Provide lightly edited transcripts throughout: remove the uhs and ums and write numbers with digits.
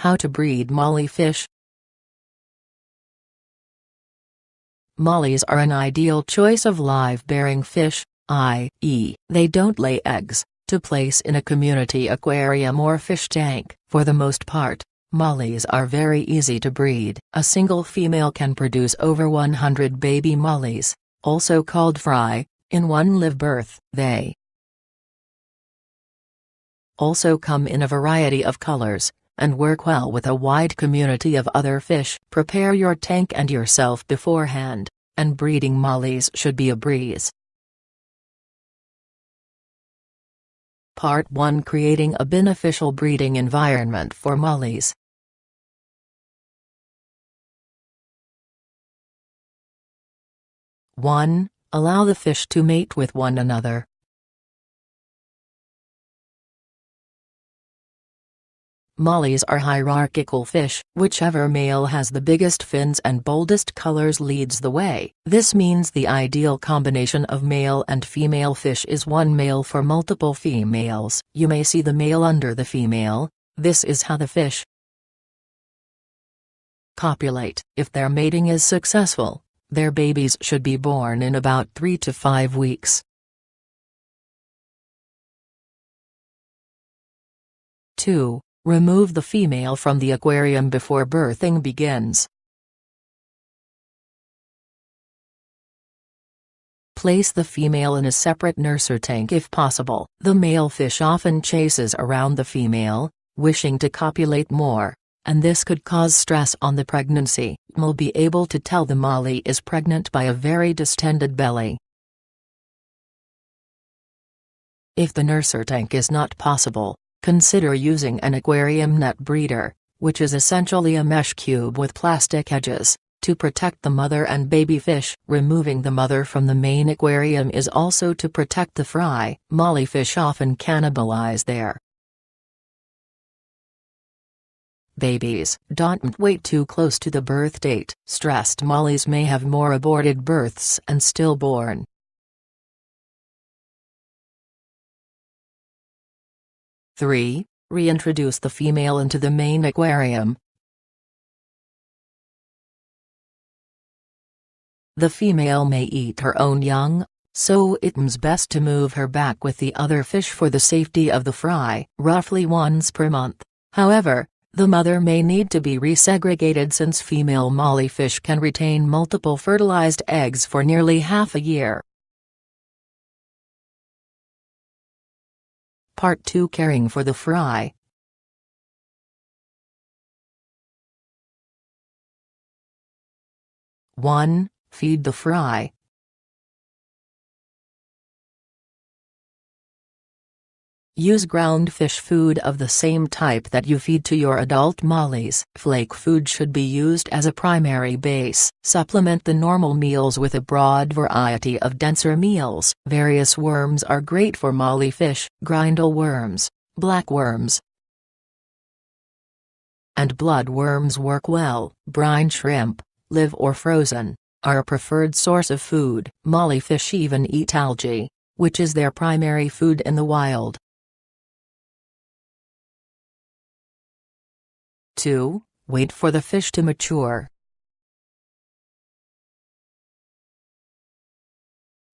How to breed molly fish. Mollies are an ideal choice of live-bearing fish, i.e., they don't lay eggs, to place in a community aquarium or fish tank. For the most part, mollies are very easy to breed. A single female can produce over 100 baby mollies, also called fry, in one live birth. They also come in a variety of colors, and work well with a wide community of other fish. Prepare your tank and yourself beforehand, and breeding mollies should be a breeze. Part 1: Creating a beneficial breeding environment for mollies. (1) Allow the fish to mate with one another. Mollies are hierarchical fish. Whichever male has the biggest fins and boldest colors leads the way. This means the ideal combination of male and female fish is one male for multiple females. You may see the male under the female. This is how the fish copulate. If their mating is successful, their babies should be born in about 3 to 5 weeks. 2. Remove the female from the aquarium before birthing begins. Place the female in a separate nurser tank if possible. The male fish often chases around the female, wishing to copulate more, and this could cause stress on the pregnancy. You'll be able to tell the molly is pregnant by a very distended belly. If the nurser tank is not possible, consider using an aquarium net breeder, which is essentially a mesh cube with plastic edges, to protect the mother and baby fish. Removing the mother from the main aquarium is also to protect the fry. Molly fish often cannibalize their babies. Don't wait too close to the birth date. Stressed mollies may have more aborted births and stillborn. 3. Reintroduce the female into the main aquarium. The female may eat her own young, so it's best to move her back with the other fish for the safety of the fry. Roughly once per month, however, the mother may need to be resegregated since female molly fish can retain multiple fertilized eggs for nearly half a year. Part 2: Caring for the fry. (1) Feed the fry. Use ground fish food of the same type that you feed to your adult mollies. Flake food should be used as a primary base. Supplement the normal meals with a broad variety of denser meals. Various worms are great for molly fish. Grindle worms, black worms, and blood worms work well. Brine shrimp, live or frozen, are a preferred source of food. Molly fish even eat algae, which is their primary food in the wild. 2. Wait for the fish to mature.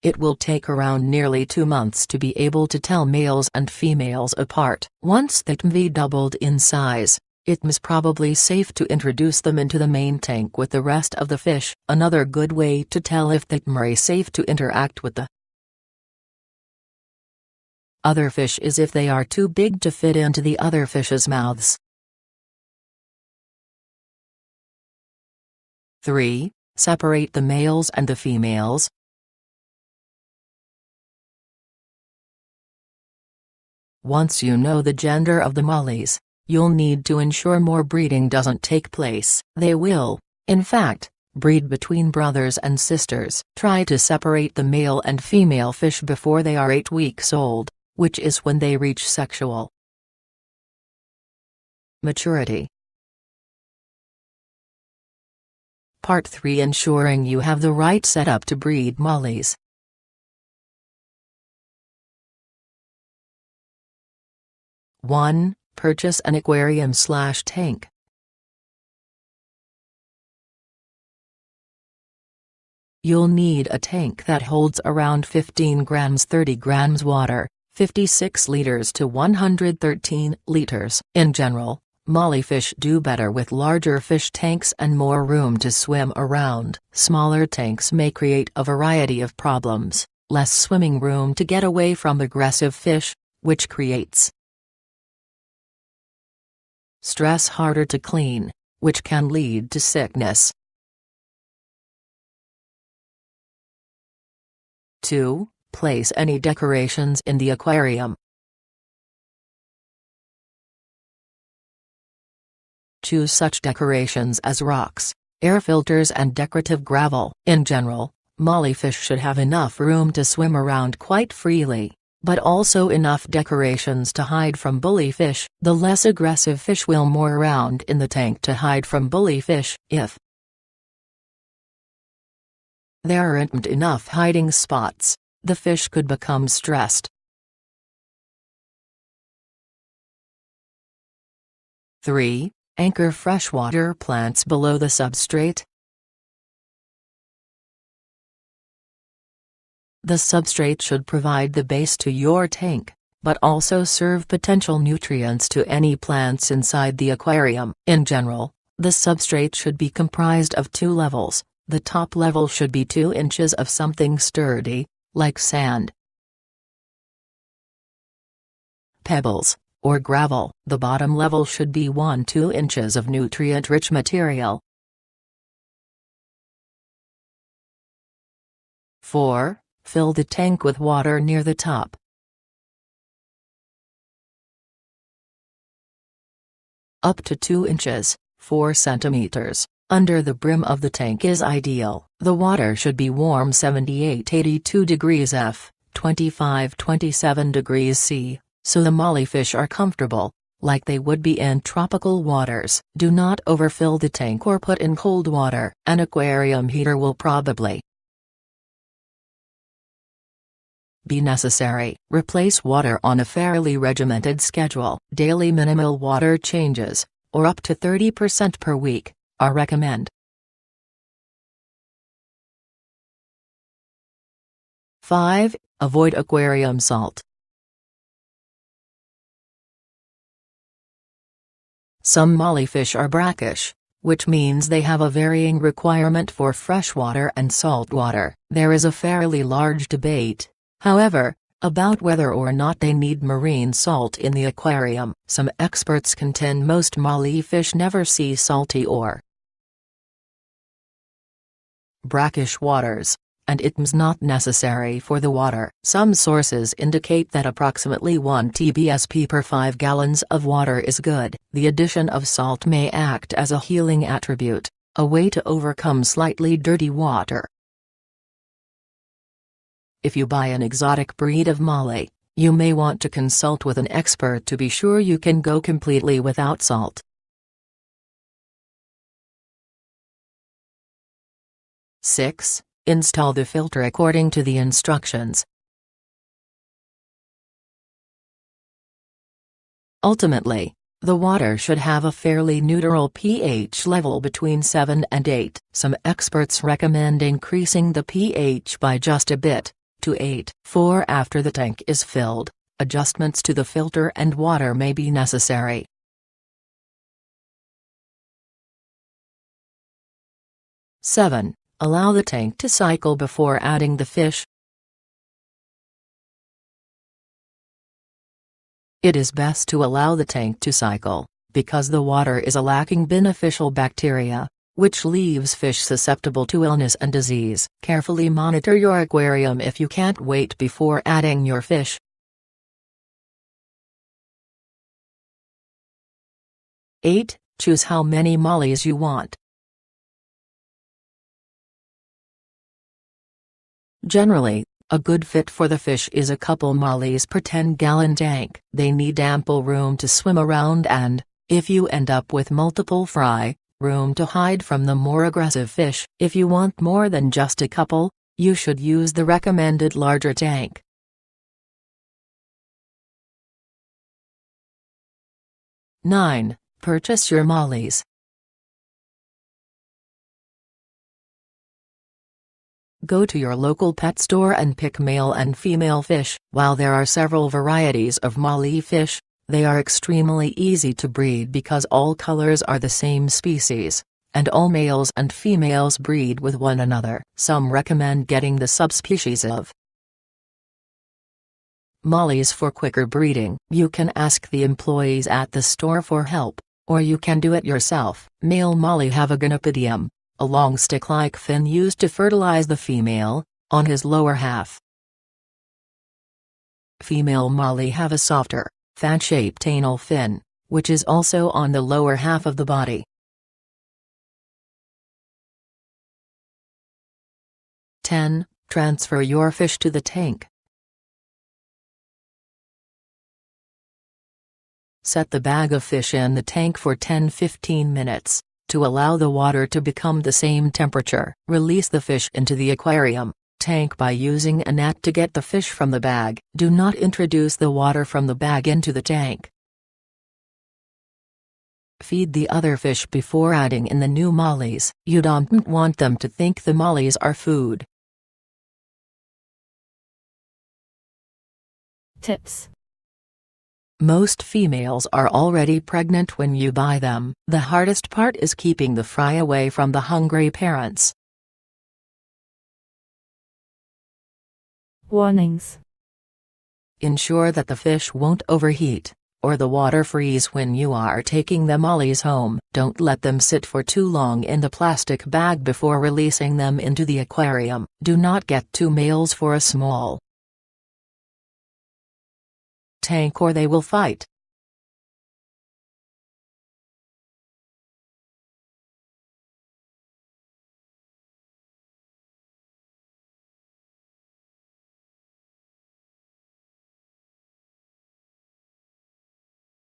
It will take around nearly 2 months to be able to tell males and females apart. Once they've doubled in size, it's probably safe to introduce them into the main tank with the rest of the fish. Another good way to tell if they're safe to interact with the other fish is if they are too big to fit into the other fish's mouths. 3. Separate the males and the females. Once you know the gender of the mollies, you'll need to ensure more breeding doesn't take place. They will, in fact, breed between brothers and sisters. Try to separate the male and female fish before they are 8 weeks old, which is when they reach sexual maturity. Part 3: Ensuring you have the right setup to breed mollies. (1) Purchase an aquarium/tank. You'll need a tank that holds around 15 grams 30 grams water, 56 liters to 113 liters. In general, mollyfish do better with larger fish tanks and more room to swim around. Smaller tanks may create a variety of problems, less swimming room to get away from aggressive fish, which creates stress, harder to clean, which can lead to sickness. 2. Place any decorations in the aquarium. Choose such decorations as rocks, air filters and decorative gravel. In general, mollyfish should have enough room to swim around quite freely, but also enough decorations to hide from bullyfish. The less aggressive fish will moor around in the tank to hide from bullyfish. If there aren't enough hiding spots, the fish could become stressed. 3. Anchor freshwater plants below the substrate. The substrate should provide the base to your tank, but also serve potential nutrients to any plants inside the aquarium. In general, the substrate should be comprised of 2 levels. The top level should be 2 inches of something sturdy, like sand, pebbles, or gravel. The bottom level should be 1–2 inches of nutrient-rich material. 4. Fill the tank with water near the top. Up to 2 inches, 4 centimeters, under the brim of the tank is ideal. The water should be warm 78–82 degrees F, 25–27 degrees C, so the mollyfish are comfortable, like they would be in tropical waters. Do not overfill the tank or put in cold water. An aquarium heater will probably be necessary. Replace water on a fairly regimented schedule. Daily minimal water changes, or up to 30% per week, are recommended. 5. Avoid aquarium salt. Some mollyfish are brackish, which means they have a varying requirement for freshwater and saltwater. There is a fairly large debate, however, about whether or not they need marine salt in the aquarium. Some experts contend most mollyfish never see salty or brackish waters, and it's not necessary for the water. Some sources indicate that approximately 1 TBSP per 5 gallons of water is good. The addition of salt may act as a healing attribute, a way to overcome slightly dirty water. If you buy an exotic breed of molly, you may want to consult with an expert to be sure you can go completely without salt. 6. Install the filter according to the instructions. Ultimately, the water should have a fairly neutral pH level between 7 and 8. Some experts recommend increasing the pH by just a bit, to 8. 4. After the tank is filled, adjustments to the filter and water may be necessary. 7. Allow the tank to cycle before adding the fish. It is best to allow the tank to cycle, because the water is lacking beneficial bacteria, which leaves fish susceptible to illness and disease. Carefully monitor your aquarium if you can't wait before adding your fish. 8. Choose how many mollies you want. Generally, a good fit for the fish is a couple mollies per 10-gallon tank. They need ample room to swim around and, if you end up with multiple fry, room to hide from the more aggressive fish. If you want more than just a couple, you should use the recommended larger tank. 9. Purchase your mollies. Go to your local pet store and pick male and female fish. While there are several varieties of molly fish, they are extremely easy to breed because all colors are the same species, and all males and females breed with one another. Some recommend getting the subspecies of mollies for quicker breeding. You can ask the employees at the store for help, or you can do it yourself. Male molly have a gonopodium, a long stick-like fin used to fertilize the female, on his lower half. Female molly have a softer, fan-shaped anal fin, which is also on the lower half of the body. 10. Transfer your fish to the tank. Set the bag of fish in the tank for 10-15 minutes, to allow the water to become the same temperature. Release the fish into the aquarium tank by using a net to get the fish from the bag. Do not introduce the water from the bag into the tank. Feed the other fish before adding in the new mollies. You don't want them to think the mollies are food. Tips. Most females are already pregnant when you buy them. The hardest part is keeping the fry away from the hungry parents. Warnings. Ensure that the fish won't overheat, or the water freeze when you are taking the mollies home. Don't let them sit for too long in the plastic bag before releasing them into the aquarium. Do not get 2 males for a small tank or they will fight.